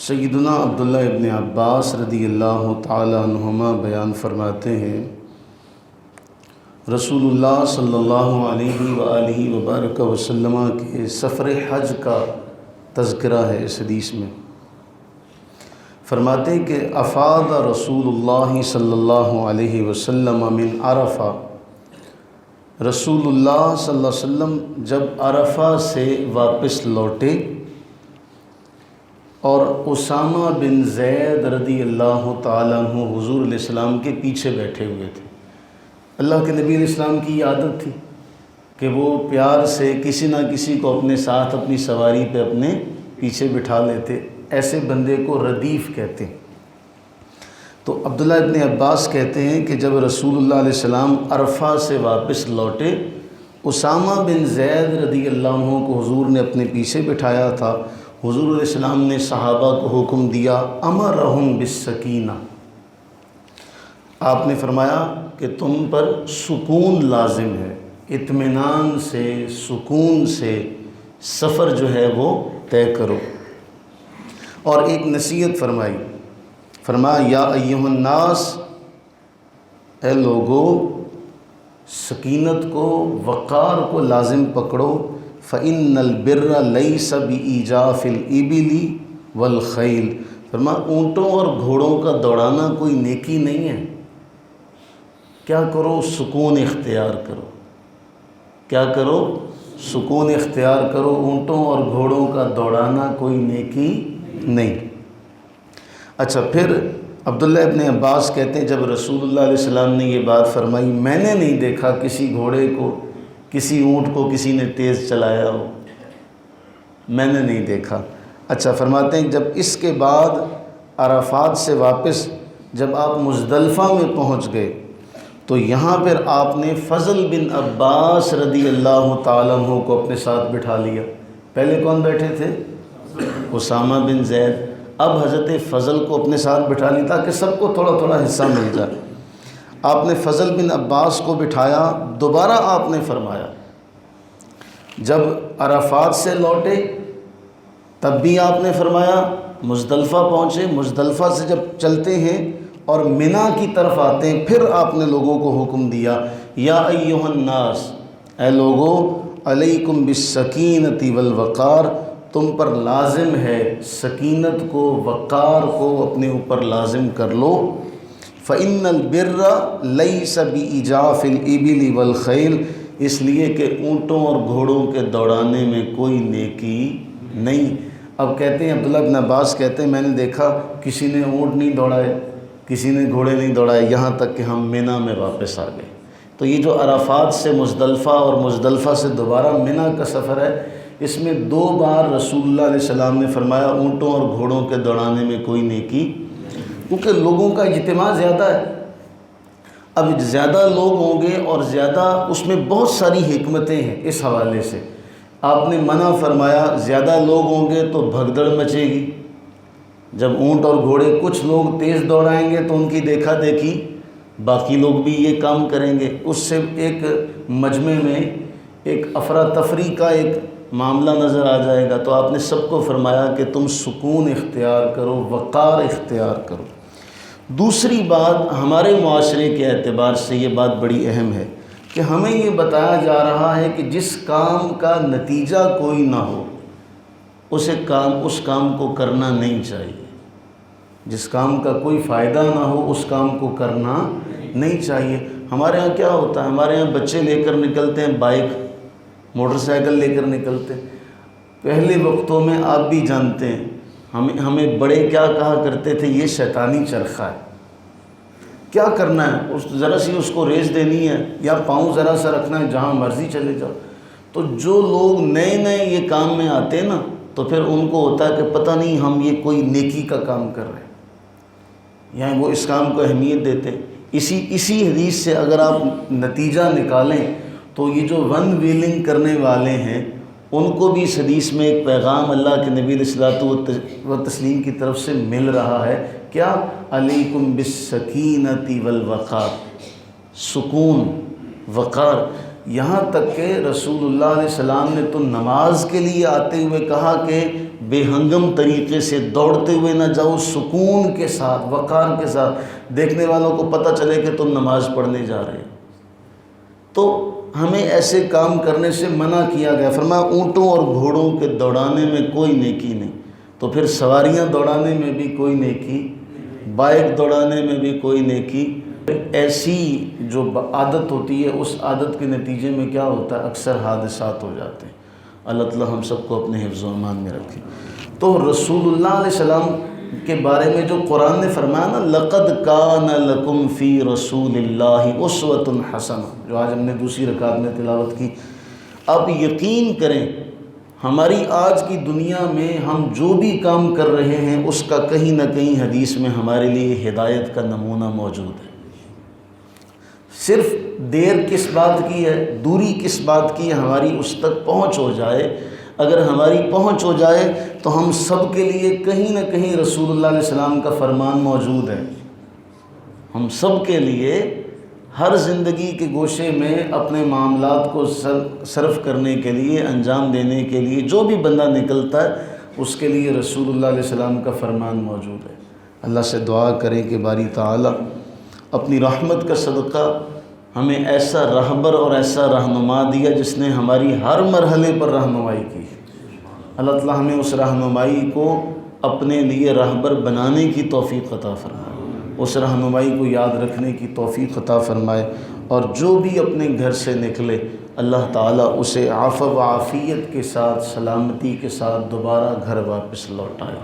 سیدنا عبداللہ ابن عباس رضی اللہ تعالی عنہما بیان فرماتے ہیں، رسول اللہ صلی اللہ علیہ وآلہ وبارک وسلم کے سفر حج کا تذکرہ ہے اس حدیث میں۔ فرماتے ہیں کہ افاض رسول اللہ صلی اللہ علیہ وسلم من عرفہ، رسول اللہ صلی اللہ علیہ وسلم جب عرفہ سے واپس لوٹے اور اسامہ بن زید رضی اللہ تعالیٰ عنہ حضور علیہ السلام کے پیچھے بیٹھے ہوئے تھے۔ اللہ کے نبی علیہ السلام کی یہ عادت تھی کہ وہ پیار سے کسی نہ کسی کو اپنے ساتھ اپنی سواری پہ اپنے پیچھے بٹھا لیتے، ایسے بندے کو ردیف کہتے ہیں۔ تو عبداللہ ابن عباس کہتے ہیں کہ جب رسول اللہ علیہ السلام عرفہ سے واپس لوٹے، اسامہ بن زید رضی اللہ عنہ کو حضور نے اپنے پیچھے بٹھایا تھا۔ حضور علیہ السلام نے صحابہ کو حکم دیا، امرہم بالسکینہ، آپ نے فرمایا کہ تم پر سکون لازم ہے، اطمینان سے سکون سے سفر جو ہے وہ طے کرو۔ اور ایک نصیحت فرمائی، فرمایا یا ایھا الناس، اے لوگو، سکینت کو وقار کو لازم پکڑو۔ فَإِنَّ الْبِرَّ لَيْسَ بِإِيجَافِ الْإِبِلِ وَالْخَيْلِ، فرمایا اونٹوں اور گھوڑوں کا دوڑانا کوئی نیکی نہیں ہے۔ کیا کرو؟ سکون اختیار کرو۔ کیا کرو؟ سکون اختیار کرو۔ اونٹوں اور گھوڑوں کا دوڑانا کوئی نیکی نہیں۔ اچھا، پھر عبداللہ ابن عباس کہتے ہیں جب رسول اللہ علیہ السلام نے یہ بات فرمائی، میں نے نہیں دیکھا کسی گھوڑے کو، کسی اونٹ کو کسی نے تیز چلایا ہو، میں نے نہیں دیکھا۔ اچھا، فرماتے ہیں جب اس کے بعد عرفات سے واپس جب آپ مزدلفہ میں پہنچ گئے تو یہاں پھر آپ نے فضل بن عباس رضی اللہ تعالیٰ عنہ کو اپنے ساتھ بٹھا لیا۔ پہلے کون بیٹھے تھے؟ اسامہ بن زید۔ اب حضرت فضل کو اپنے ساتھ بٹھا لی تاکہ سب کو تھوڑا تھوڑا حصہ مل جائے۔ آپ نے فضل بن عباس کو بٹھایا۔ دوبارہ آپ نے فرمایا جب عرفات سے لوٹے تب بھی آپ نے فرمایا، مزدلفہ پہنچے، مزدلفہ سے جب چلتے ہیں اور منی کی طرف آتے ہیں پھر آپ نے لوگوں کو حکم دیا، یا ایھا الناس، اے لوگو، علیکم بالسکینۃ والوقار، تم پر لازم ہے سکینت کو، وقار کو اپنے اوپر لازم کر لو۔ فَإِنَّ الْبِرَّ لَيْسَ بِإِجَافِ الْإِبِلِ وَالْخَيْلِ، اس لیے کہ اونٹوں اور گھوڑوں کے دوڑانے میں کوئی نیکی نہیں۔ اب کہتے ہیں عبداللہ بن عباس کہتے ہیں میں نے دیکھا کسی نے اونٹ نہیں دوڑائے، کسی نے گھوڑے نہیں دوڑائے، یہاں تک کہ ہم منی میں واپس آ گئے۔ تو یہ جو عرفات سے مزدلفہ اور مزدلفہ سے دوبارہ منی کا سفر ہے، اس میں 2 بار رسول اللہ علیہ السلام نے فرمایا اونٹوں اور گھوڑوں کے دوڑانے میں کوئی نیکی، کیونکہ لوگوں کا اجتماع زیادہ ہے۔ اب زیادہ لوگ ہوں گے اور زیادہ اس میں بہت ساری حکمتیں ہیں۔ اس حوالے سے آپ نے منع فرمایا، زیادہ لوگ ہوں گے تو بھگدڑ مچے گی۔ جب اونٹ اور گھوڑے کچھ لوگ تیز دوڑائیں گے تو ان کی دیکھا دیکھی باقی لوگ بھی یہ کام کریں گے، اس سے ایک مجمع میں ایک افراتفری کا ایک معاملہ نظر آ جائے گا۔ تو آپ نے سب کو فرمایا کہ تم سکون اختیار کرو، وقار اختیار کرو۔ دوسری بات، ہمارے معاشرے کے اعتبار سے یہ بات بڑی اہم ہے کہ ہمیں یہ بتایا جا رہا ہے کہ جس کام کا نتیجہ کوئی نہ ہو اس کام کو کرنا نہیں چاہیے۔ جس کام کا کوئی فائدہ نہ ہو اس کام کو کرنا نہیں چاہیے۔ ہمارے ہاں کیا ہوتا ہے، ہمارے ہاں بچے لے کر نکلتے ہیں، بائک موٹر سائیکل لے کر نکلتے ہیں۔ پہلے وقتوں میں آپ بھی جانتے ہیں ہمیں بڑے کیا کہا کرتے تھے، یہ شیطانی چرخہ ہے، کیا کرنا ہے، ذرا سی اس کو ریس دینی ہے یا پاؤں ذرا سا رکھنا ہے، جہاں مرضی چلے جاؤ۔ تو جو لوگ نئے نئے یہ کام میں آتے ہیں نا تو پھر ان کو ہوتا ہے کہ پتہ نہیں ہم یہ کوئی نیکی کا کام کر رہے ہیں، یہاں وہ اس کام کو اہمیت دیتے ہیں۔ اسی حدیث سے اگر آپ نتیجہ نکالیں تو یہ جو ون ویلنگ کرنے والے ہیں ان کو بھی اس حدیث میں ایک پیغام اللہ کے نبی علیہ الصلوۃ والتسلیم کی طرف سے مل رہا ہے، کیا؟ علیکم بالسکینۃ والوقار، سکون، وقار۔ یہاں تک کہ رسول اللہ علیہ السلام نے تو نماز کے لیے آتے ہوئے کہا کہ بے ہنگم طریقے سے دوڑتے ہوئے نہ جاؤ، سکون کے ساتھ، وقار کے ساتھ، دیکھنے والوں کو پتہ چلے کہ تم نماز پڑھنے جا رہے ہو۔ تو ہمیں ایسے کام کرنے سے منع کیا گیا، فرمایا اونٹوں اور گھوڑوں کے دوڑانے میں کوئی نیکی نہیں، تو پھر سواریاں دوڑانے میں بھی کوئی نیکی، بائک دوڑانے میں بھی کوئی نیکی۔ ایسی جو عادت ہوتی ہے اس عادت کے نتیجے میں کیا ہوتا ہے، اکثر حادثات ہو جاتے ہیں۔ اللہ تعالی ہم سب کو اپنے حفظ و امان میں رکھے۔ تو رسول اللہ علیہ السلام کے بارے میں جو قرآن نے فرمایا نا، لَقَدْ كَانَ لَكُمْ فِي رَسُولِ اللَّهِ أُسْوَةٌ حَسَنَةٌ، جو آج ہم نے دوسری رکعت میں تلاوت کی، آپ یقین کریں ہماری آج کی دنیا میں ہم جو بھی کام کر رہے ہیں اس کا کہیں نہ کہیں حدیث میں ہمارے لیے ہدایت کا نمونہ موجود ہے۔ صرف دیر کس بات کی ہے، دوری کس بات کی ہے، ہماری اس تک پہنچ ہو جائے۔ اگر ہماری پہنچ ہو جائے تو ہم سب کے لیے کہیں نہ کہیں رسول اللہ علیہ السلام کا فرمان موجود ہے۔ ہم سب کے لیے ہر زندگی کے گوشے میں اپنے معاملات کو صرف کرنے کے لیے، انجام دینے کے لیے جو بھی بندہ نکلتا ہے اس کے لیے رسول اللہ علیہ السلام کا فرمان موجود ہے۔ اللہ سے دعا کریں کہ باری تعالی اپنی رحمت کا صدقہ ہمیں ایسا رہبر اور ایسا رہنما دیا جس نے ہماری ہر مرحلے پر رہنمائی کی۔ اللہ تعالی ہمیں اس رہنمائی کو اپنے لیے رہبر بنانے کی توفیق عطا فرمائے، اس رہنمائی کو یاد رکھنے کی توفیق عطا فرمائے، اور جو بھی اپنے گھر سے نکلے اللہ تعالیٰ اسے عافیت و عافیت کے ساتھ، سلامتی کے ساتھ دوبارہ گھر واپس لوٹائے۔